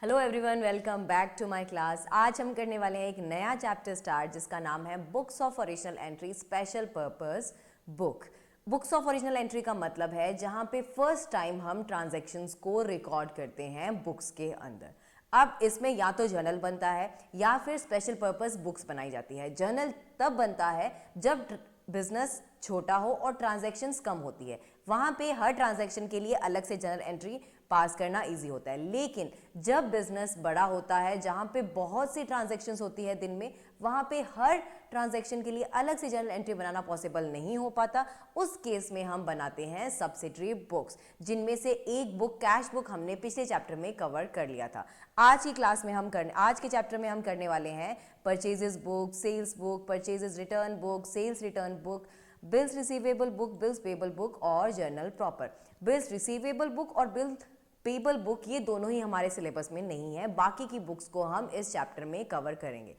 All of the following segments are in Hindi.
Hello everyone, welcome back to my class. आज हम करने वाले हैं एक नया चैप्टर स्टार्ट जिसका नाम है books of original entry special purpose book. Books of original entry का मतलब है जहां पे फर्स्ट टाइम हम ट्रांजैक्शंस को रिकॉर्ड करते हैं बुक्स के अंदर। अब इसमें या तो जर्नल बनता है या फिर स्पेशल पर्पस बुक्स बनाई जाती है। जर्नल तब बनता है जब बिजनेस छोटा हो और ट्रांजैक्शंस कम होती है, वहां पे हर ट्रांजैक्शन के लिए अलग से जर्नल एंट्री पास करना इजी होता है। लेकिन जब बिजनेस बड़ा होता है, जहां पे बहुत सी ट्रांजैक्शंस होती है दिन में, वहां पे हर ट्रांजैक्शन के लिए अलग से जर्नल एंट्री बनाना पॉसिबल नहीं हो पाता। उस केस में हम बनाते हैं सब्सिडरी बुक्स, जिनमें से एक बुक कैश बुक हमने पिछले चैप्टर में कवर कर लिया था। आज के चैप्टर में हम करने वाले हैं purchases book, sales book, purchases return book, sales return book, bills receivable book, bills payable book और journal proper. Bills receivable book और बिल पेबल बुक ये दोनों ही हमारे सिलेबस में नहीं है, बाकी की बुक्स को हम इस चैप्टर में कवर करेंगे।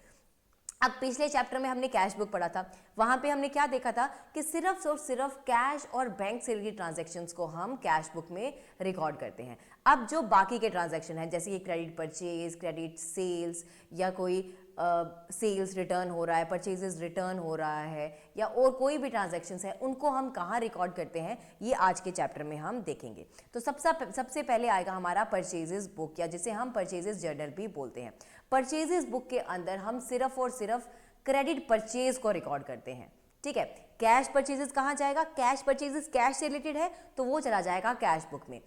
अब पिछले चैप्टर में हमने कैश बुक पढ़ा था, वहां पे हमने क्या देखा था कि सिर्फ और सिर्फ कैश और बैंक से रिलेटेड ट्रांजैक्शंस को हम कैश बुक में रिकॉर्ड करते हैं। अब जो बाकी के ट्रांजैक्शन हैं, जैसे कि क्रेडिट परचेज, क्रेडिट सेल्स, या कोई सेल्स रिटर्न हो रहा है, परचेजेस रिटर्न हो रहा है, या और कोई भी ट्रांजैक्शंस है, उनको हम कहाँ रिकॉर्ड करते हैं, ये आज के चैप्टर में हम देखेंगे। तो सबसे पहले आएगा हमारा परचेजेस बुक, या जिसे हम परचेजेस जर्नल भी बोलते हैं। परचेजेस बुक के अंदर हम सिर्फ और सिर्फ क्रेडिट परचेज को रिकॉर्ड करते हैं। ठीक है, कैश परचेजेस कहाँ जाएगा? कैश परचेजेस कैश से रिलेटेड है तो वो चला जाएगा कैश बुक में।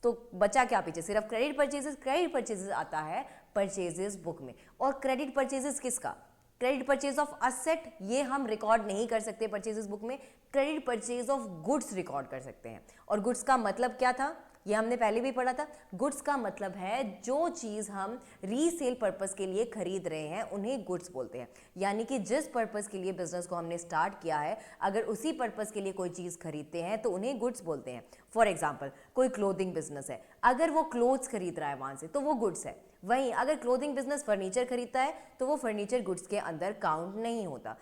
तो बचा क्या पीछे? सिर्फ क्रेडिट परचेजेस। क्रेडिट परचेजेस आता है परचेजेस बुक में। और क्रेडिट परचेजेस किसका? क्रेडिट परचेज ऑफ असेट, ये हम रिकॉर्ड नहीं कर सकते परचेजेस बुक में। Credit purchase of goods record कर सकते हैं। और गुड्स का मतलब क्या था, ये हमने पहले भी पढ़ा था। गुड्स का मतलब है जो चीज़ हम रीसेल पर्पस के लिए खरीद रहे हैं, उन्हें गुड्स बोलते हैं। यानी कि जिस पर्पस के लिए बिजनेस को हमने स्टार्ट किया है, अगर उसी पर्पस के लिए कोई चीज़ खरीदते हैं तो उन्हें गुड्स बोलते हैं। फॉर एग्जाम्पल, कोई क्लोथिंग बिजनेस है, अगर वो क्लोथ्स खरीद रहा है वहां से, तो वो गुड्स है। वहीं अगर क्लोथिंग बिजनेस फर्नीचर खरीदता है तो वो फर्नीचर गुड्स के अंदर काउंट नहीं होता।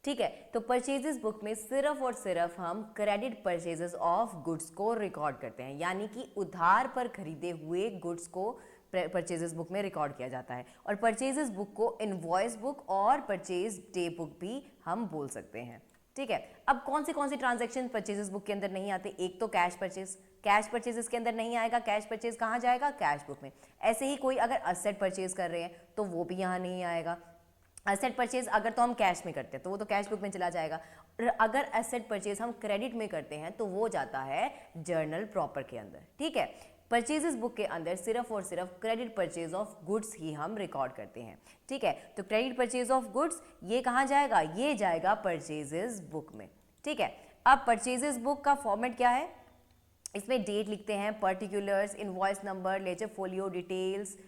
ठीक है, तो परचेजेस बुक में सिर्फ और सिर्फ हम क्रेडिट परचेजेस ऑफ गुड्स को रिकॉर्ड करते हैं, यानी कि उधार पर खरीदे हुए गुड्स को परचेजेस बुक में रिकॉर्ड किया जाता है। और परचेजेस बुक को इनवॉइस बुक और परचेज डे बुक भी हम बोल सकते हैं। ठीक है, अब कौन सी ट्रांजैक्शन परचेजेस बुक के अंदर नहीं आते? एक तो कैश परचेज, कैश परचेजेस के अंदर नहीं आएगा। कैश परचेज कहाँ जाएगा? कैश बुक में। ऐसे ही कोई अगर असेट परचेज कर रहे हैं तो वो भी यहाँ नहीं आएगा। एसेट परचेज अगर तो हम कैश में करते हैं तो वो तो कैश बुक में चला जाएगा। और अगर एसेट परचेज हम क्रेडिट में करते हैं तो वो जाता है जर्नल प्रॉपर के अंदर। ठीक है, परचेजेस बुक के अंदर सिर्फ और सिर्फ क्रेडिट परचेज ऑफ गुड्स ही हम रिकॉर्ड करते हैं। ठीक है, तो क्रेडिट परचेज ऑफ गुड्स ये कहाँ जाएगा? ये जाएगा परचेजेस बुक में। ठीक है, अब परचेजेस बुक का फॉर्मेट क्या है? इसमें डेट लिखते हैं, particulars, invoice number, ledger folio, details,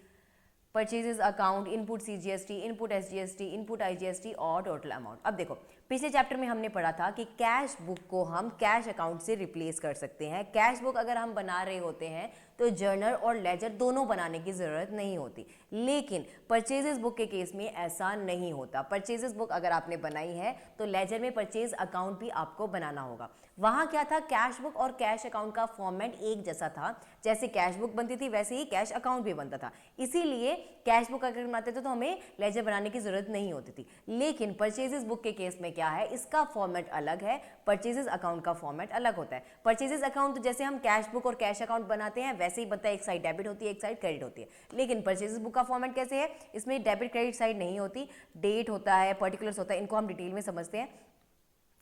purchases account, input CGST, input SGST, input IGST और टोटल अमाउंट। अब देखो, पिछले चैप्टर में हमने पढ़ा था कि कैश बुक को हम कैश अकाउंट से रिप्लेस कर सकते हैं। कैश बुक अगर हम बना रहे होते हैं तो जर्नल और लेजर दोनों बनाने की जरूरत नहीं होती। लेकिन परचेजेस बुक के केस में ऐसा नहीं होता। परचेजेस बुक अगर आपने बनाई है तो लेजर में परचेज अकाउंट भी आपको बनाना होगा। वहां क्या था? कैश बुक और कैश अकाउंट का फॉर्मेट एक जैसा था। जैसे कैश बुक बनती थी वैसे ही कैश अकाउंट भी बनता था। इसीलिए कैश बुक अगर बनाते थे तो हमें लेजर बनाने की जरूरत नहीं होती थी। लेकिन परचेजेस बुक के केस में क्या है? इसका फॉर्मेट अलग है, परचेजेस अकाउंट का फॉर्मेट अलग होता है। परचेजेस अकाउंट तो जैसे हम कैश बुक और कैश अकाउंट बनाते हैं वैसे ही बनता है, एक साइड डेबिट होती है, एक साइड क्रेडिट होती है। लेकिन परचेजेस बुक का फॉर्मेट कैसे है? इसमें डेबिट क्रेडिट साइड नहीं होती, डेट होता है, पर्टिकुलर्स होता है। इनको हम डिटेल में समझते हैं।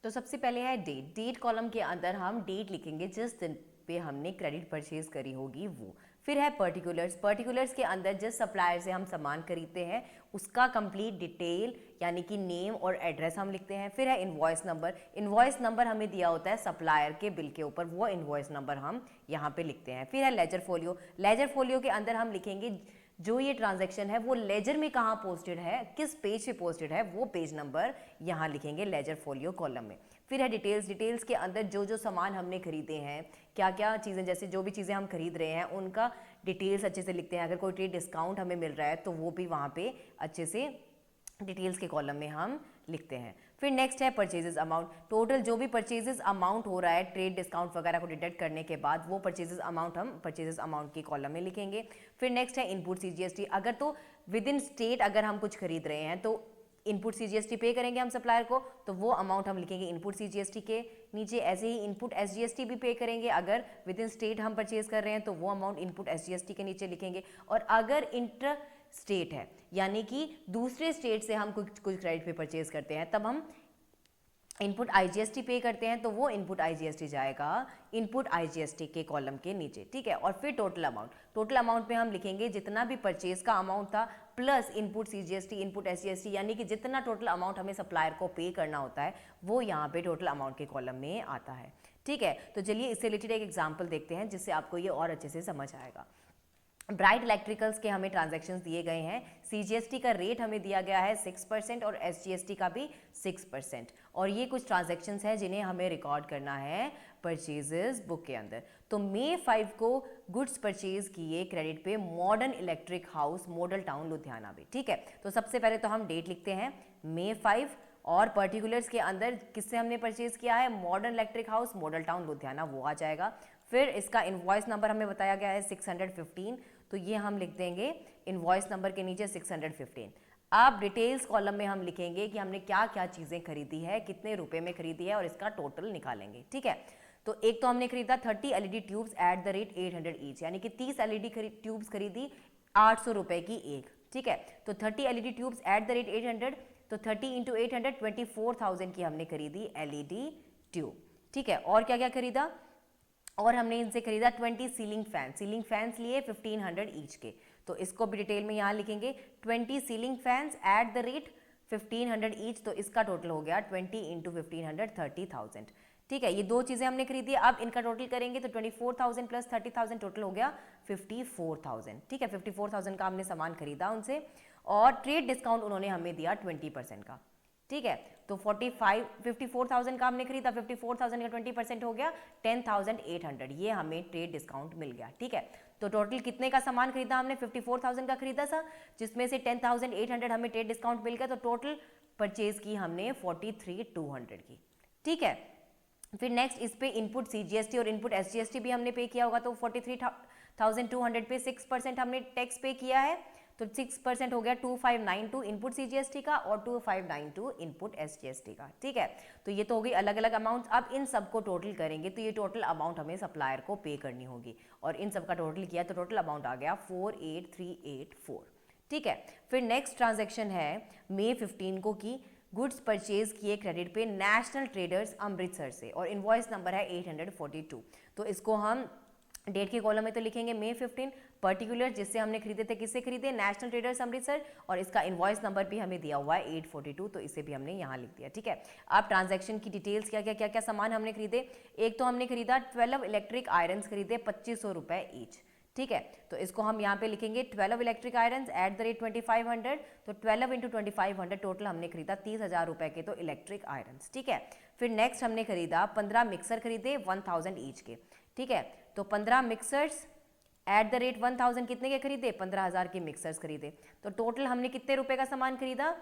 तो सबसे पहले है डेट। डेट कॉलम के अंदर हम डेट लिखेंगे जिस दिन पे हमने क्रेडिट परचेज करी होगी वो। फिर है पर्टिकुलर्स। पर्टिकुलर्स के अंदर जिस सप्लायर से हम सामान खरीदते हैं उसका कंप्लीट डिटेल यानी कि नेम और एड्रेस हम लिखते हैं। फिर है इनवॉइस नंबर। इनवॉइस नंबर हमें दिया होता है सप्लायर के बिल के ऊपर, वो इनवॉइस नंबर हम यहाँ पे लिखते हैं। फिर है लेजर फोलियो। लेजर फोलियो के अंदर हम लिखेंगे जो ये ट्रांजैक्शन है वो लेजर में कहाँ पोस्टेड है, किस पेज पे पोस्टेड है, वो पेज नंबर यहाँ लिखेंगे लेजर फोलियो कॉलम में। फिर है डिटेल्स। डिटेल्स के अंदर जो जो सामान हमने खरीदे हैं, क्या क्या चीज़ें, जैसे जो भी चीज़ें हम खरीद रहे हैं उनका डिटेल्स अच्छे से लिखते हैं। अगर कोई ट्रेड डिस्काउंट हमें मिल रहा है तो वो भी वहाँ पे अच्छे से डिटेल्स के कॉलम में हम लिखते हैं। फिर नेक्स्ट है परचेजेस अमाउंट, टोटल जो भी परचेजेस अमाउंट हो रहा है ट्रेड डिस्काउंट वगैरह को डिडक्ट करने के बाद वो परचेजेस अमाउंट हम परचेजेस अमाउंट की कॉलम में लिखेंगे। फिर नेक्स्ट है इनपुट सीजीएसटी, अगर तो विद इन स्टेट अगर हम कुछ खरीद रहे हैं तो इनपुट सीजीएसटी पे करेंगे हम सप्लायर को, तो वो अमाउंट हम लिखेंगे इनपुट सीजीएसटी के नीचे। ऐसे ही इनपुट एसजीएसटी भी पे करेंगे, अगर विद इन स्टेट हम परचेज कर रहे हैं तो वो अमाउंट इनपुट एसजीएसटी के नीचे लिखेंगे। और अगर इंटर स्टेट है यानी कि दूसरे स्टेट से हम कुछ क्रेडिट पे परचेज करते हैं तब हम इनपुट आईजीएसटी पे करते हैं, तो वो इनपुट आईजीएसटी जाएगा इनपुट आईजीएसटी के कॉलम के नीचे, ठीक है। और फिर टोटल अमाउंट पे हम लिखेंगे जितना भी परचेज का अमाउंट था plus input CGST input SGST, यानी कि जितना टोटल अमाउंट हमें सप्लायर को पे करना होता है वो यहाँ पे टोटल अमाउंट के कॉलम में आता है, ठीक है। तो चलिए इससे रिलेटेड एक एग्जाम्पल देखते हैं जिससे आपको ये और अच्छे से समझ आएगा। ब्राइट इलेक्ट्रिकल्स के हमें ट्रांजैक्शंस दिए गए हैं, सीजीएसटी का रेट हमें दिया गया है 6% और एसजीएसटी का भी 6%, और ये कुछ ट्रांजैक्शंस हैं जिन्हें हमें रिकॉर्ड करना है परचेजेस बुक के अंदर। तो मई 5 को गुड्स परचेज किए क्रेडिट पे modern electric house model town Ludhiana भी, ठीक है। तो सबसे पहले तो हम डेट लिखते हैं मई 5 और पर्टिकुलर्स के अंदर किससे हमने परचेज किया है, modern electric house model town Ludhiana, वो आ जाएगा। फिर इसका इनवॉइस नंबर हमें बताया गया है 615, तो ये हम लिख देंगे इनवॉइस नंबर के नीचे 615। अब डिटेल्स कॉलम में हम लिखेंगे कि हमने क्या क्या चीज़ें खरीदी है, कितने रुपए में खरीदी है और इसका टोटल निकालेंगे, ठीक है। तो एक तो हमने खरीदा 30 LED tubes at the rate 800 each, यानी कि 30 एलईडी ट्यूब्स खरीदी 800 रुपए की एक, ठीक है। तो 30 LED tubes at the rate 800, तो 30 इंटू 800 24,000 की हमने खरीदी एलईडी ट्यूब, ठीक है। और क्या क्या खरीदा, और हमने इनसे खरीदा 20 सीलिंग फैंस लिए 1500 ईच के, तो इसको भी डिटेल में यहाँ लिखेंगे 20 ceiling fans at the rate 1500 each, तो इसका टोटल हो गया 20 इंटू 1500 30,000, ठीक है। ये दो चीज़ें हमने खरीदी, अब इनका टोटल करेंगे तो 24,000 प्लस 30,000 टोटल हो गया 54,000, ठीक है। 54,000 का हमने सामान खरीदा उनसे, और ट्रेड डिस्काउंट उन्होंने हमें दिया 20% का, ठीक है। तो 54,000 का हमने खरीदा, 54,000 का 20% हो गया 10,800, ये हमें ट्रेड डिस्काउंट मिल गया, ठीक है। तो टोटल कितने का सामान खरीदा हमने, 54,000 का खरीदा था, जिसमें से 10,800 हमें ट्रेड डिस्काउंट मिल गया, तो टोटल परचेज की हमने 43,200 की, ठीक है। फिर नेक्स्ट इस पे इनपुट सीजीएसटी और इनपुट एसजीएसटी भी हमने पे किया होगा, तो 43,200 पे 6% हमने टैक्स पे किया है, तो 6% हो गया 2592 इनपुट सीजीएसटी का और 2592 इनपुट एसजीएसटी का, ठीक है। तो ये तो हो गई अलग अलग अमाउंट। अब इन सबको टोटल करेंगे तो ये टोटल अमाउंट हमें सप्लायर को पे करनी होगी, और इन सब का टोटल किया तो टोटल अमाउंट आ गया 48,384, ठीक है। फिर नेक्स्ट ट्रांजेक्शन है मई 15 को की गुड्स परचेज किए क्रेडिट पे नेशनल ट्रेडर्स अमृतसर से, और इनवॉइस नंबर है 842, तो इसको हम डेट के कॉलम में तो लिखेंगे मई 15, पर्टिकुलर जिससे हमने खरीदे थे, किससे खरीदे, नेशनल ट्रेडर्स अमृतसर, और इसका इनवॉइस नंबर भी हमें दिया हुआ है 842, तो इसे भी हमने यहाँ लिख दिया, ठीक है। अब ट्रांजैक्शन की डिटेल्स क्या क्या सामान हमने खरीदे, एक तो हमने खरीदा 12 इलेक्ट्रिक आयरन्स खरीदे 2500 रुपए ईच, ठीक है। तो इसको हम यहाँ पे लिखेंगे 12 electric irons at the rate 2500, तो 12 इंटू 2500 टोटल हमने खरीदा 30,000 रुपए के तो इलेक्ट्रिक आयरन्स, ठीक है। फिर नेक्स्ट हमने खरीदा 15 मिक्सर खरीदे 1000 ईच के, ठीक है। तो 15 मिक्सर्स एट द रेट 1000 कितने के खरीदे, 15,000 के मिक्सर्स खरीदे, तो टोटल हमने कितने रुपए का सामान खरीदा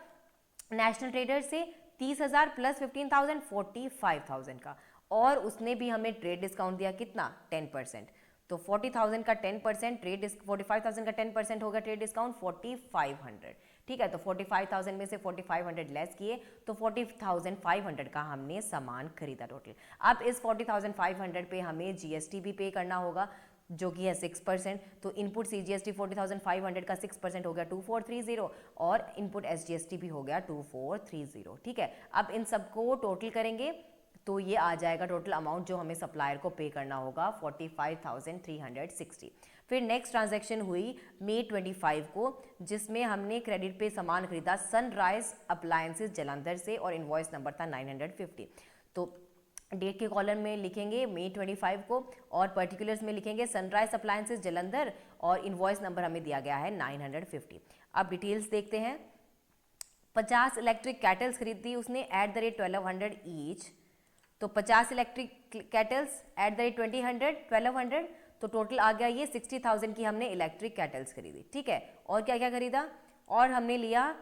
नेशनल ट्रेडर से, 30,000 प्लस 15,000 45,000 का, और उसने भी हमें ट्रेड डिस्काउंट दिया कितना 10%, तो 40,000 का 10% ट्रेड 45,000 का 10% होगा ट्रेड डिस्काउंट 4,500, ठीक है। तो 45,000 में से 4,500 लेस किए तो 40,500 का हमने सामान खरीदा टोटल। अब इस 40,500 पे हमें जीएसटी भी पे करना होगा जो कि है 6%, तो इनपुट सीजीएसटी 40,500 का 6% हो गया 2430, और इनपुट एसजीएसटी भी हो गया 2430, ठीक है। अब इन सबको टोटल करेंगे तो ये आ जाएगा टोटल अमाउंट जो हमें सप्लायर को पे करना होगा 45,360। फिर नेक्स्ट ट्रांजैक्शन हुई मई 25 को, जिसमें हमने क्रेडिट पे सामान खरीदा सनराइज अप्लायंसेस जलंधर से, और इनवॉइस नंबर था 950, तो डेट के कॉलम में लिखेंगे मई 25 को, और पर्टिकुलर्स में लिखेंगे सनराइज अप्लायंसेस जलंधर, और इनवॉइस नंबर हमें दिया गया है 950। अब डिटेल्स देखते हैं। 50 इलेक्ट्रिक कैटल्स खरीदी उसने एट द रेट 1200 ईच, तो 50 electric kettles at the rate 1200, तो टोटल आ गया ये 60,000 की हमने इलेक्ट्रिक कैटल्स खरीदी, ठीक है। और क्या क्या खरीदा, और हमने लिया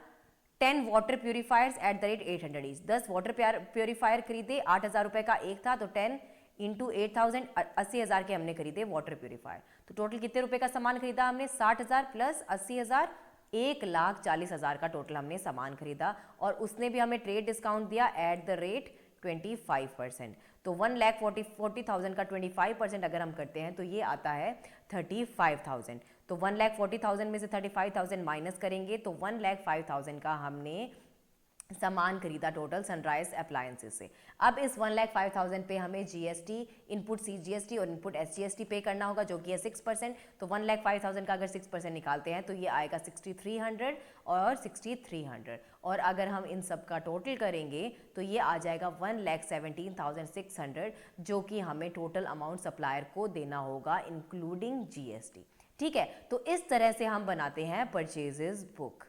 10 water purifiers at the rate 800 each. 10 water purifier खरीदे, 8,000 रुपए का एक था, तो 10 इंटू 8,000, 80,000 के हमने खरीदे वाटर प्योरीफायर। तो टोटल कितने रुपए का सामान खरीदा हमने? 60,000 प्लस 80,000, 1,40,000 का टोटल हमने सामान खरीदा, और उसने भी हमें ट्रेड डिस्काउंट दिया एट द रेट 25%। तो 1,40,000 का 25% अगर हम करते हैं तो ये आता है 35,000। तो 1,40,000 में से 35,000 माइनस करेंगे तो 1,05,000 का हमने सामान खरीदा टोटल सनराइज अप्लायंसेस से। अब इस 1,05,000 पे हमें जीएसटी, इनपुट सीजीएसटी और इनपुट एसजीएसटी पे करना होगा, जो कि है 6%। तो 1,05,000 का अगर 6% निकालते हैं तो ये आएगा 6,300 और 6,300, और अगर हम इन सब का टोटल करेंगे तो ये आ जाएगा 1,17,600, जो कि हमें टोटल अमाउंट सप्लायर को देना होगा इंक्लूडिंग जीएसटी। ठीक है, तो इस तरह से हम बनाते हैं परचेजेस बुक।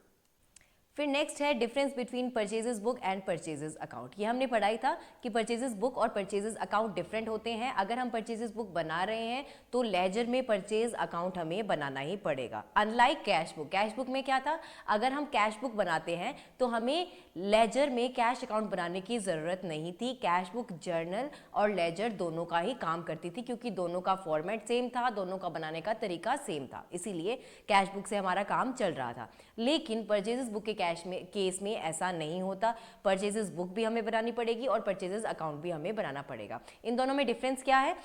फिर नेक्स्ट है difference between purchases book and purchases account. ये हमने पढ़ाई था कि परचेजेस बुक और परचेजेस अकाउंट डिफरेंट होते हैं। अगर हम परचेजेस बुक बना रहे हैं तो लेजर में परचेज अकाउंट हमें बनाना ही पड़ेगा, unlike cash book. Cash book में क्या था, अगर हम कैश बुक बनाते हैं तो हमें लेजर में कैश अकाउंट बनाने की ज़रूरत नहीं थी। कैश बुक जर्नल और लेजर दोनों का ही काम करती थी, क्योंकि दोनों का फॉर्मेट सेम था, दोनों का बनाने का तरीका सेम था, इसीलिए कैश बुक से हमारा काम चल रहा था। लेकिन परचेजेस बुक के केस में ऐसा नहीं होता। परचेजेस बुक भी हमें बनानी पड़ेगी और परचेजेस अकाउंट भी हमें बनाना पड़ेगा। इन दोनों में डिफरेंस क्या है?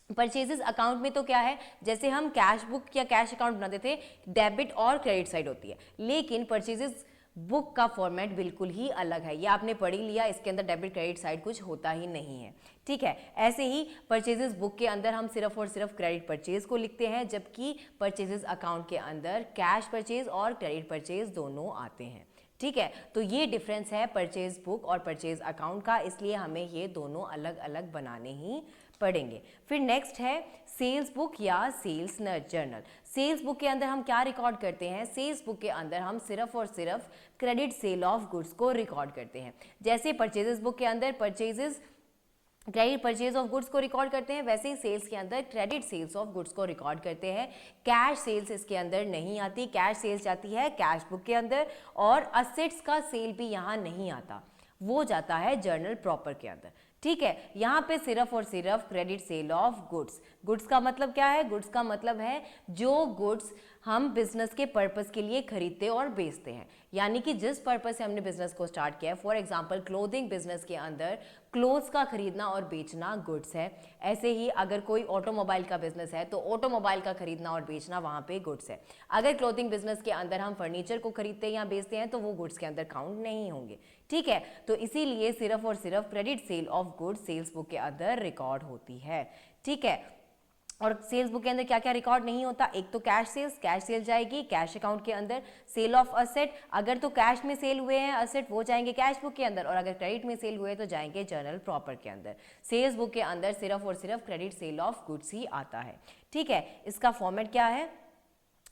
परचेजेस अकाउंट में तो क्या है, जैसे हम कैश बुक या कैश अकाउंट बनाते थे, डेबिट और क्रेडिट साइड होती है, लेकिन परचेजेस बुक का फॉर्मेट बिल्कुल ही अलग है। ये आपने पढ़ ही लिया, इसके अंदर डेबिट क्रेडिट साइड कुछ होता ही नहीं है। ठीक है, ऐसे ही परचेजेस बुक के अंदर हम सिर्फ और सिर्फ क्रेडिट परचेज को लिखते हैं, जबकि परचेजेस अकाउंट के अंदर कैश परचेज और क्रेडिट परचेज दोनों आते हैं। ठीक है, तो ये डिफरेंस है परचेज बुक और परचेज अकाउंट का, इसलिए हमें ये दोनों अलग अलग बनाने ही पढ़ेंगे। फिर नेक्स्ट है सेल्स बुक या सेल्स जर्नल। सेल्स बुक के अंदर हम क्या रिकॉर्ड करते हैं? सेल्स बुक के अंदर हम सिर्फ और सिर्फ क्रेडिट सेल ऑफ गुड्स को रिकॉर्ड करते हैं। जैसे परचेजेस बुक के अंदर क्रेडिट परचेज ऑफ गुड्स को रिकॉर्ड करते हैं, वैसे ही सेल्स के अंदर क्रेडिट सेल्स ऑफ गुड्स को रिकॉर्ड करते हैं। कैश सेल्स इसके अंदर नहीं आती। कैश सेल्स जाती है कैश बुक के अंदर, और असेट्स का सेल भी यहाँ नहीं आता, वो जाता है जर्नल प्रॉपर के अंदर। ठीक है, यहाँ पे सिर्फ और सिर्फ credit sale of goods. Goods का मतलब क्या है? गुड्स का मतलब है जो गुड्स हम बिजनेस के पर्पस के लिए खरीदते और बेचते हैं, यानी कि जिस पर्पस से हमने बिजनेस को स्टार्ट किया है। फॉर एग्जांपल क्लोथिंग बिजनेस के अंदर क्लोथ्स का खरीदना और बेचना गुड्स है। ऐसे ही अगर कोई ऑटोमोबाइल का बिजनेस है तो ऑटोमोबाइल का खरीदना और बेचना वहाँ पे गुड्स है। अगर क्लोथिंग बिजनेस के अंदर हम फर्नीचर को खरीदते हैं या बेचते हैं तो वो गुड्स के अंदर काउंट नहीं होंगे। ठीक है, तो इसीलिए सिर्फ और सिर्फ credit sale of goods sales book के अंदर रिकॉर्ड होती है। ठीक है, और सेल्स बुक के अंदर क्या क्या रिकॉर्ड नहीं होता? एक तो कैश सेल्स जाएगी कैश अकाउंट के अंदर। सेल ऑफ असेट, अगर तो कैश में सेल हुए हैं असेट वो जाएंगे कैश बुक के अंदर, और अगर क्रेडिट में सेल हुए तो जाएंगे जर्नल प्रॉपर के अंदर। सेल्स बुक के अंदर सिर्फ और सिर्फ क्रेडिट सेल ऑफ गुड्स ही आता है। ठीक है, इसका फॉर्मेट क्या है?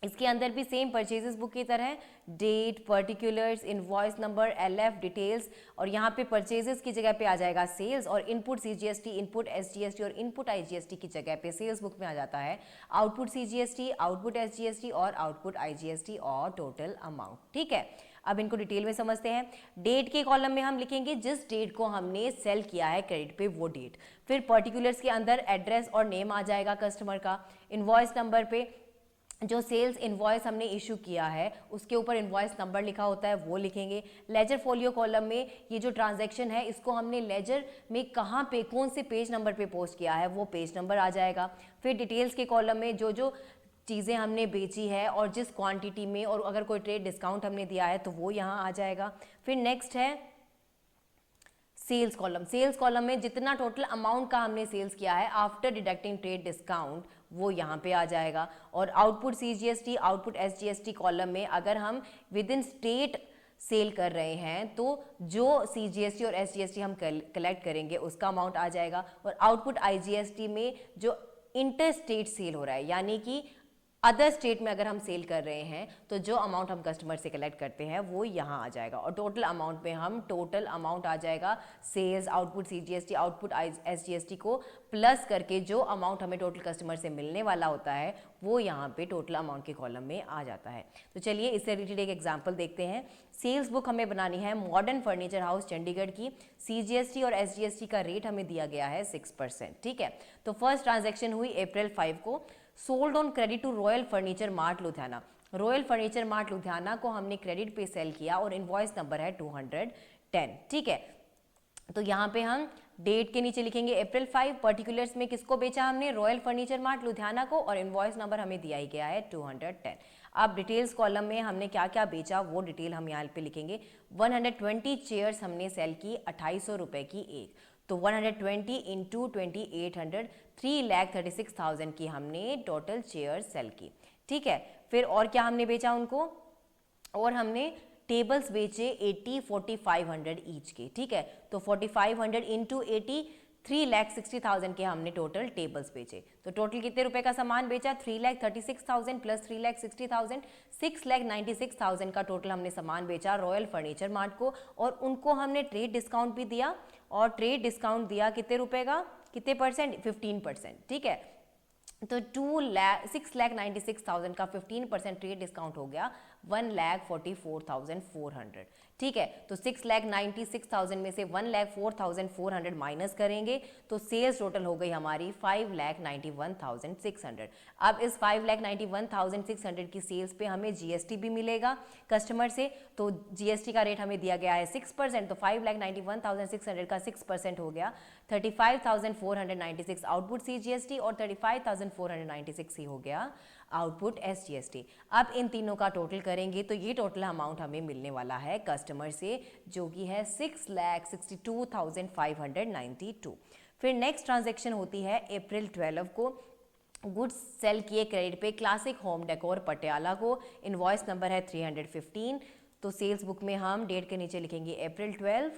इसके अंदर भी सेम परचेजेस बुक की तरह date, particulars, invoice number, LF, details, और यहाँ पे परचेजेस की जगह पे आ जाएगा सेल्स, और इनपुट सीजीएसटी, इनपुट एसजीएसटी और इनपुट आईजीएसटी की जगह पे सेल्स बुक में आ जाता है आउटपुट सीजीएसटी, आउटपुट एसजीएसटी और आउटपुट आईजीएसटी और टोटल अमाउंट। ठीक है, अब इनको डिटेल में समझते हैं। डेट के कॉलम में हम लिखेंगे जिस डेट को हमने सेल किया है क्रेडिट पे वो डेट। फिर पर्टिकुलर्स के अंदर एड्रेस और नेम आ जाएगा कस्टमर का। इनवॉइस नंबर पे जो सेल्स इनवॉइस हमने इशू किया है उसके ऊपर इनवॉइस नंबर लिखा होता है वो लिखेंगे। लेजर फोलियो कॉलम में ये जो ट्रांजैक्शन है इसको हमने लेजर में कहाँ पे कौन से पेज नंबर पे पोस्ट किया है वो पेज नंबर आ जाएगा। फिर डिटेल्स के कॉलम में जो जो चीज़ें हमने बेची है और जिस क्वांटिटी में, और अगर कोई ट्रेड डिस्काउंट हमने दिया है तो वो यहाँ आ जाएगा। फिर नेक्स्ट है सेल्स कॉलम। सेल्स कॉलम में जितना टोटल अमाउंट का हमने सेल्स किया है आफ्टर डिडक्टिंग ट्रेड डिस्काउंट वो यहाँ पे आ जाएगा। और output CGST, output SGST column में अगर हम विद इन स्टेट सेल कर रहे हैं तो जो सीजीएसटी और एसजीएसटी हम कलेक्ट करेंगे उसका अमाउंट आ जाएगा। और आउटपुट आईजीएसटी में जो इंटर स्टेट सेल हो रहा है, यानी कि अदर स्टेट में अगर हम सेल कर रहे हैं तो जो अमाउंट हम कस्टमर से कलेक्ट करते हैं वो यहाँ आ जाएगा, और टोटल अमाउंट में हम टोटल अमाउंट आ जाएगा sales, output CGST, output SGST को प्लस करके जो अमाउंट हमें टोटल कस्टमर से मिलने वाला होता है वो यहाँ पे टोटल अमाउंट के कॉलम में आ जाता है। तो चलिए इससे रिलेटेड एक एग्जाम्पल देखते हैं। सेल्स बुक हमें बनानी है मॉडर्न फर्नीचर हाउस चंडीगढ़ की। सीजीएसटी और एसजीएसटी का रेट हमें दिया गया है 6%। ठीक है, तो फर्स्ट ट्रांजैक्शन हुई अप्रैल 5 को। Sold on credit to royal furniture mart Ludhiana. Royal furniture mart Ludhiana को हमने क्रेडिट पे सेल किया और इनवॉइस नंबर है 210। ठीक है, तो यहाँ पे हम डेट के नीचे लिखेंगे अप्रैल 5, पर्टिकुलर्स में किसको बेचा हमने, रॉयल फर्नीचर मार्ट लुधियाना को, और इनवॉइस नंबर हमें दिया ही गया है 210। अब डिटेल्स कॉलम में हमने क्या क्या बेचा वो डिटेल हम यहाँ पे लिखेंगे। 120 चेयर्स हमने सेल की 2800 रुपये की एक, तो 120 इंटू 2800 3,36,000 की हमने टोटल चेयर सेल की। ठीक है, फिर और क्या हमने बेचा उनको, और हमने टेबल्स बेचे 80 4500 ईच के। ठीक है, तो 4500 इंटू 80 3,60,000 के हमने टोटल टेबल्स बेचे। तो टोटल कितने रुपए का सामान बेचा, 3,36,000 प्लस 3,60,000 6,96,000 का टोटल हमने सामान बेचा रॉयल फर्नीचर मार्ट को, और उनको हमने ट्रेड डिस्काउंट भी दिया, और ट्रेड डिस्काउंट दिया कितने रुपए का, कितने परसेंट, 15%। ठीक है, तो 6,96,000 का 15% ट्रेड डिस्काउंट हो गया 1,44,400। ठीक है, तो 6,96,000 में से 1,04,400 माइनस करेंगे तो सेल्स टोटल हो गई हमारी 5,91,600। अब इस 5,91,600 की सेल्स पे हमें जीएसटी भी मिलेगा कस्टमर से, तो जीएसटी का रेट हमें दिया गया है 6%, तो 5,91,600 का 6% हो गया 35,496 आउटपुट सीजीएसटी और 35,496 ही हो गया आउटपुट एसजीएसटी। अब इन तीनों का टोटल करेंगे तो ये टोटल अमाउंट हमें मिलने वाला है कस्टमर से, जो कि है 6,62,592। फिर नेक्स्ट ट्रांजैक्शन होती है अप्रैल 12 को। गुड्स सेल किए क्रेडिट पे क्लासिक होम डेकोर पटियाला को, इनवॉइस नंबर है 315। तो सेल्स बुक में हम डेट के नीचे लिखेंगे अप्रैल 12,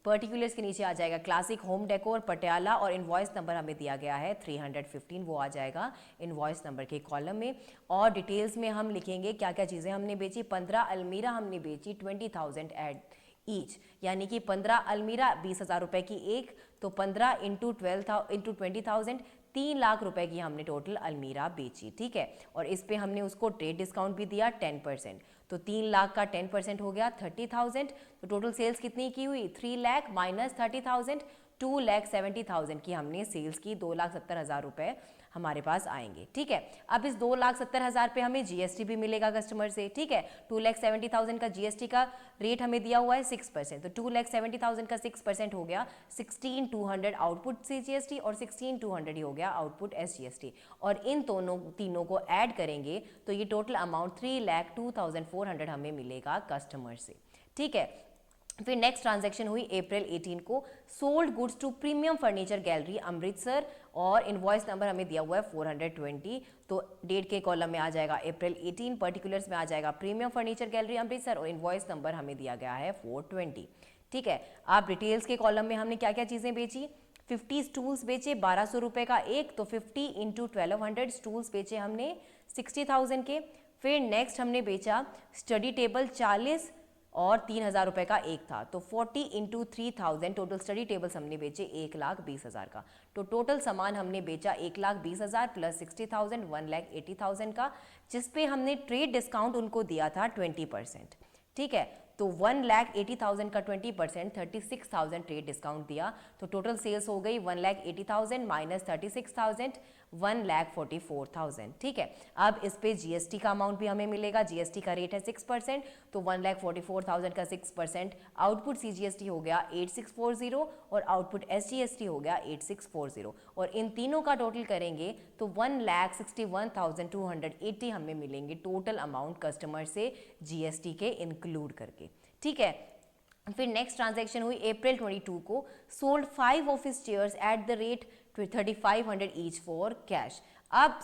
पर्टिकुलर्स के नीचे आ जाएगा क्लासिक होम डेकोर पटियाला, और इनवॉइस नंबर हमें दिया गया है 315, वो आ जाएगा इनवॉइस नंबर के कॉलम में। और डिटेल्स में हम लिखेंगे क्या क्या चीज़ें हमने बेची। 15 अलमीरा हमने बेची 20,000 एट ईच, यानी कि 15 अलमीरा 20,000 रुपये की एक, तो 15 इंटू 20,000 3 लाख रुपए की हमने टोटल अलमीरा बेची। ठीक है, और इस पे हमने उसको ट्रेड डिस्काउंट भी दिया 10%, तो 3 लाख का 10% हो गया 30,000। तो टोटल सेल्स कितनी की हुई, 3 लाख माइनस 30,000 2,70,000 की हमने सेल्स की, 2,70,000 रुपये हमारे पास आएंगे। ठीक है, अब इस 2,70,000 पे हमें जीएसटी भी मिलेगा कस्टमर से। ठीक है, 2,70,000 का जीएसटी का रेट हमें दिया हुआ है 6%, तो 2,70,000 का 6% हो गया 16,200 आउटपुट से जीएसटी और 16,200 ही हो गया आउटपुट एसजीएसटी, और इन तीनों को ऐड करेंगे तो ये टोटल अमाउंट 3,02,400 हमें मिलेगा कस्टमर से। ठीक है, फिर नेक्स्ट ट्रांजैक्शन हुई अप्रैल 18 को। Sold goods to premium furniture gallery Amritsar, और इनवॉइस नंबर हमें दिया हुआ है 420, तो डेट के कॉलम में आ जाएगा अप्रैल 18, पर्टिकुलर्स में आ जाएगा प्रीमियम फर्नीचर गैलरी अमृतसर, और इनवॉइस नंबर हमें दिया गया है 420। ठीक है, आप डिटेल्स के कॉलम में हमने क्या क्या चीज़ें बेची। 50 स्टूल्स बेचे 1,200 रुपये का एक, तो 50 इंटू 1,200 स्टूल्स बेचे हमने 60,000 के। फिर नेक्स्ट हमने बेचा स्टडी टेबल 40 और 3,000 रुपये का एक था, तो 40 इंटू 3,000 टोटल स्टडी टेबल्स हमने बेचे 1,20,000 का। तो टोटल सामान हमने बेचा 1,20,000 प्लस 60,000 1,80,000 का, जिसपे हमने ट्रेड डिस्काउंट उनको दिया था 20%। ठीक है, तो 1,80,000 का 20% 36,000 ट्रेड डिस्काउंट दिया, तो टोटल सेल्स हो गई 1,80,000 माइनस 36,000 1,44,000। ठीक है, अब इस पे जीएसटी का अमाउंट भी हमें मिलेगा, जीएसटी का रेट है 6%, तो 1,44,000 का 6% आउटपुट सीजीएसटी हो गया 8640 और आउटपुट एसजीएसटी हो गया 8640, और इन तीनों का टोटल करेंगे तो 1,61,280 हमें मिलेंगे टोटल अमाउंट कस्टमर से जीएसटी के इंक्लूड करके। ठीक है, फिर नेक्स्ट ट्रांजैक्शन हुई अप्रैल 22 को। Sold 5 office chairs at the rate 3,500 each for cash. अब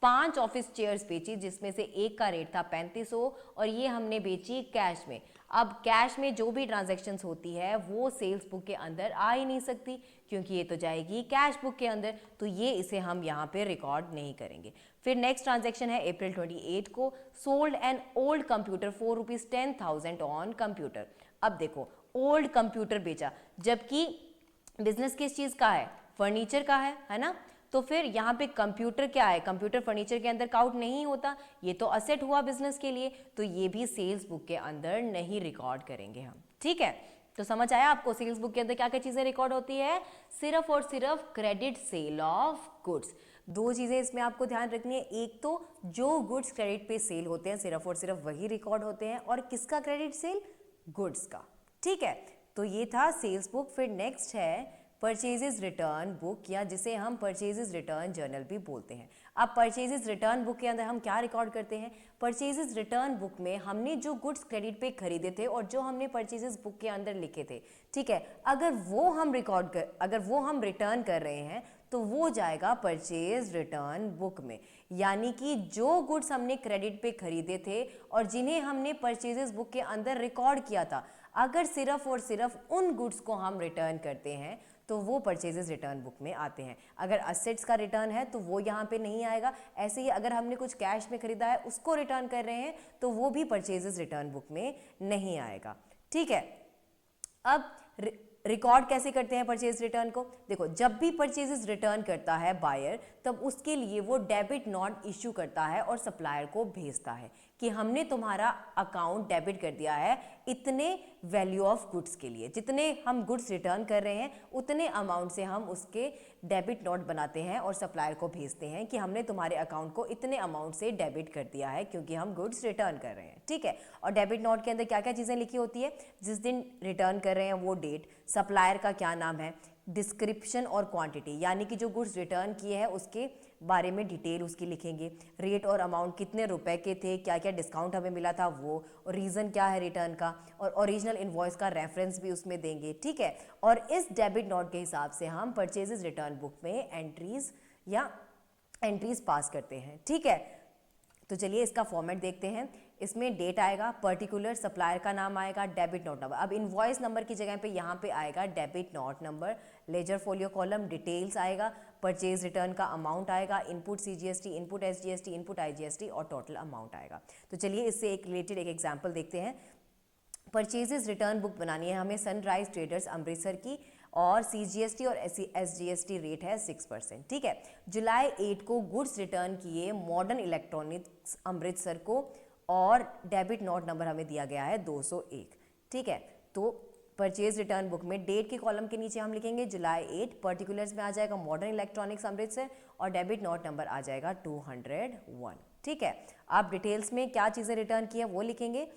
5 ऑफिस चेयर्स बेची जिसमें से एक का रेट था 3500 और ये हमने बेची कैश में। अब कैश में जो भी ट्रांजैक्शंस होती है वो सेल्स बुक के अंदर आ ही नहीं सकती क्योंकि ये तो जाएगी कैश बुक के अंदर, तो ये इसे हम यहाँ पे रिकॉर्ड नहीं करेंगे। फिर नेक्स्ट ट्रांजैक्शन है अप्रैल 28 को, sold an old computer for ₹10,000 on computer. अब देखो ओल्ड कंप्यूटर बेचा, जबकि बिजनेस किस चीज़ का है, फर्नीचर का है ना, तो फिर यहाँ पे कंप्यूटर क्या है, कंप्यूटर फर्नीचर के अंदर काउंट नहीं होता, ये तो असेट हुआ बिजनेस के लिए, तो ये भी सेल्स बुक के अंदर नहीं रिकॉर्ड करेंगे हम। ठीक है, तो समझ आया आपको सेल्स बुक के अंदर क्या क्या चीज़ें रिकॉर्ड होती है, सिर्फ और सिर्फ क्रेडिट सेल ऑफ गुड्स। दो चीज़ें इसमें आपको ध्यान रखनी है, एक तो जो गुड्स क्रेडिट पे सेल होते हैं सिर्फ और सिर्फ वही रिकॉर्ड होते हैं, और किसका क्रेडिट सेल, गुड्स का। ठीक है, तो ये था सेल्स बुक। फिर नेक्स्ट है परचेजेस रिटर्न बुक, या जिसे हम परचेजेस रिटर्न जर्नल भी बोलते हैं। अब परचेजेस रिटर्न बुक के अंदर हम क्या रिकॉर्ड करते हैं, परचेजेस रिटर्न बुक में हमने जो गुड्स क्रेडिट पे खरीदे थे और जो हमने परचेजेस बुक के अंदर लिखे थे, ठीक है, अगर वो हम रिटर्न कर रहे हैं तो वो जाएगा परचेज रिटर्न बुक में। यानी कि जो गुड्स हमने क्रेडिट पे खरीदे थे और जिन्हें हमने परचेजेस बुक के अंदर रिकॉर्ड किया था, अगर सिर्फ और सिर्फ उन गुड्स को हम रिटर्न करते हैं तो वो परचेजेस रिटर्न बुक में आते हैं। अगर असेट्स का रिटर्न है तो वो यहाँ पे नहीं आएगा। ऐसे ही अगर हमने कुछ कैश में खरीदा है उसको रिटर्न कर रहे हैं तो वो भी परचेजेस रिटर्न बुक में नहीं आएगा। ठीक है, अब रिकॉर्ड कैसे करते हैं परचेज रिटर्न को, देखो जब भी परचेजेस रिटर्न करता है बायर, तब उसके लिए वो डेबिट नोट इश्यू करता है और सप्लायर को भेजता है कि हमने तुम्हारा अकाउंट डेबिट कर दिया है इतने वैल्यू ऑफ गुड्स के लिए, जितने हम गुड्स रिटर्न कर रहे हैं उतने अमाउंट से हम उसके डेबिट नोट बनाते हैं और सप्लायर को भेजते हैं कि हमने तुम्हारे अकाउंट को इतने अमाउंट से डेबिट कर दिया है क्योंकि हम गुड्स रिटर्न कर रहे हैं। ठीक है, और डेबिट नोट के अंदर क्या क्या चीज़ें लिखी होती है, जिस दिन रिटर्न कर रहे हैं वो डेट, सप्लायर का क्या नाम है, डिस्क्रिप्शन और क्वांटिटी, यानी कि जो गुड्स रिटर्न किए हैं उसके बारे में डिटेल उसकी लिखेंगे, रेट और अमाउंट कितने रुपए के थे, क्या क्या डिस्काउंट हमें मिला था वो, और रीज़न क्या है रिटर्न का, और ओरिजिनल इनवॉइस का रेफरेंस भी उसमें देंगे। ठीक है, और इस डेबिट नोट के हिसाब से हम परचेजेस रिटर्न बुक में एंट्रीज पास करते हैं। ठीक है, तो चलिए इसका फॉर्मेट देखते हैं। इसमें डेट आएगा, पर्टिकुलर सप्लायर का नाम आएगा, डेबिट नोट नंबर, अब इनवॉइस नंबर की जगह पे यहाँ पे आएगा debit note number, ledger folio column, details आएगा, परचेज रिटर्न का अमाउंट आएगा, input CGST, input SGST, input IGST और टोटल अमाउंट आएगा। तो चलिए इससे एक रिलेटेड एक एग्जाम्पल देखते हैं। परचेजेस रिटर्न बुक बनानी है हमें सनराइज ट्रेडर्स अमृतसर की, और सीजीएसटी और एसजीएसटी रेट है 6%। ठीक है, जुलाई 8 को गुड्स रिटर्न किए मॉडर्न इलेक्ट्रॉनिक्स अमृतसर को, और डेबिट नोट नंबर हमें दिया गया है 201। ठीक है, तो परचेज रिटर्न बुक में डेट के कॉलम के नीचे हम लिखेंगे जुलाई 8, पर्टिकुलर्स में आ जाएगा मॉडर्न इलेक्ट्रॉनिक्स अमृतसर और डेबिट नोट नंबर आ जाएगा 201। ठीक है, आप डिटेल्स में क्या चीज़ें रिटर्न की है वो लिखेंगे।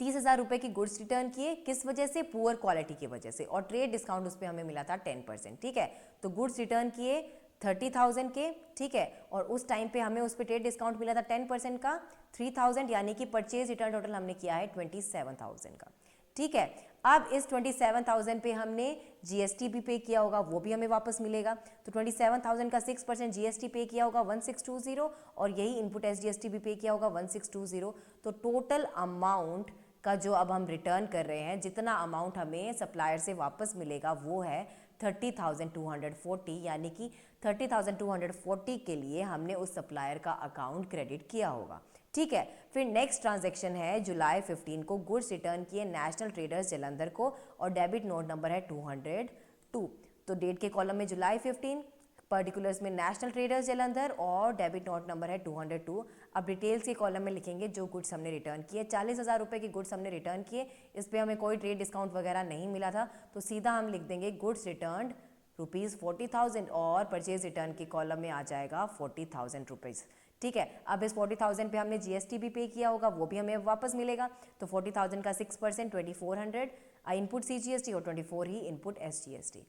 30,000 रुपये की गुड्स रिटर्न किए, किस वजह से, पुअर क्वालिटी की वजह से, और ट्रेड डिस्काउंट उस पर हमें मिला था 10%। ठीक है, तो गुड्स रिटर्न किए 30,000 के, ठीक है, और उस टाइम पे हमें उस पर ट्रेड डिस्काउंट मिला था 10% का 3,000, यानी कि परचेज रिटर्न टोटल हमने किया है 27,000 का। ठीक है, अब इस 27,000 पे हमने जीएसटी भी पे किया होगा, वो भी हमें वापस मिलेगा, तो 27,000 का 6% जीएसटी पे किया होगा 1620, और यही इनपुट एसजीएसटी भी पे किया होगा 1620। तो टोटल अमाउंट का जो अब हम रिटर्न कर रहे हैं, जितना अमाउंट हमें सप्लायर से वापस मिलेगा वो है 30,240, यानी कि 30,240 के लिए हमने उस सप्लायर का अकाउंट क्रेडिट किया होगा। ठीक है, फिर नेक्स्ट ट्रांजैक्शन है जुलाई 15 को, गुड्स रिटर्न किए नेशनल ट्रेडर्स जलंधर को और डेबिट नोट नंबर है 202। तो डेट के कॉलम में जुलाई 15, पर्टिकुलर्स में नेशनल ट्रेडर्स जलंधर और डेबिट नोट नंबर है 202। अब डिटेल्स के कॉलम में लिखेंगे जो गुड्स हमने रिटर्न किए, 40,000 रुपये की गुड्स हमने रिटर्न किए, इस पर हमें कोई ट्रेड डिस्काउंट वगैरह नहीं मिला था, तो सीधा हम लिख देंगे गुड्स रिटर्न ₹40,000 और परचेज रिटर्न के कॉलम में आ जाएगा 40,000 रुपीज़। ठीक है, अब इस 40,000 पे हमने जीएसटी भी पे किया होगा, वो भी हमें वापस मिलेगा, तो 40,000 का 6% 2400 इनपुट सीजीएसटी और 24 ही इनपुट एसजीएसटी।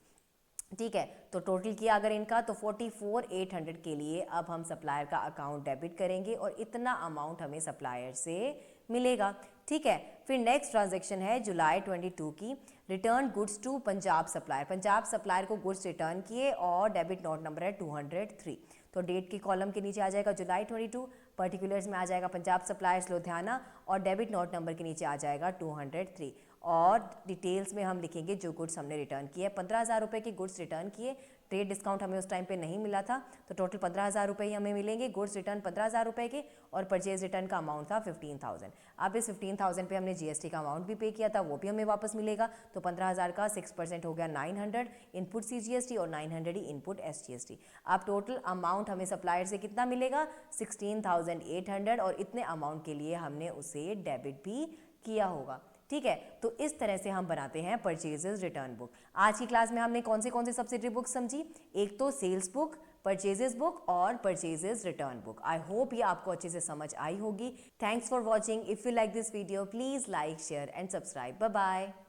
ठीक है, तो टोटल किया अगर इनका तो 44,800 के लिए अब हम सप्लायर का अकाउंट डेबिट करेंगे और इतना अमाउंट हमें सप्लायर से मिलेगा। ठीक है, फिर नेक्स्ट ट्रांजैक्शन है जुलाई 22 की, return goods to Punjab supplier, Punjab supplier को गुड्स रिटर्न किए और डेबिट नोट नंबर है 203। तो डेट के कॉलम के नीचे आ जाएगा जुलाई 22, पर्टिकुलर्स में आ जाएगा पंजाब सप्लायर्स लुधियाना और डेबिट नोट नंबर के नीचे आ जाएगा 203 और डिटेल्स में हम लिखेंगे जो गुड्स हमने रिटर्न किए। 15,000 रुपये के गुड्स रिटर्न किए, ट्रेड डिस्काउंट हमें उस टाइम पे नहीं मिला था तो टोटल 15,000 रुपये ही हमें मिलेंगे। गुड्स रिटर्न 15,000 रुपये के और परचेज रिटर्न का अमाउंट था 15,000। अब इस 15,000 पे हमने जीएसटी का अमाउंट भी पे किया था, वो भी हमें वापस मिलेगा। तो 15,000 का 6% हो गया 900 इनपुट CGST और 900 ही इनपुट SGST। अब टोटल अमाउंट हमें सप्लायर से कितना मिलेगा 16,800 और इतने अमाउंट के लिए हमने उसे डेबिट भी किया होगा। ठीक है, तो इस तरह से हम बनाते हैं परचेजेस रिटर्न बुक। आज की क्लास में हमने कौन से सब्सिडरी बुक समझी, एक तो सेल्स बुक, परचेजेस बुक और purchases return book. I hope ये आपको अच्छे से समझ आई होगी। Thanks for watching. If you like this video please like share and subscribe. Bye bye.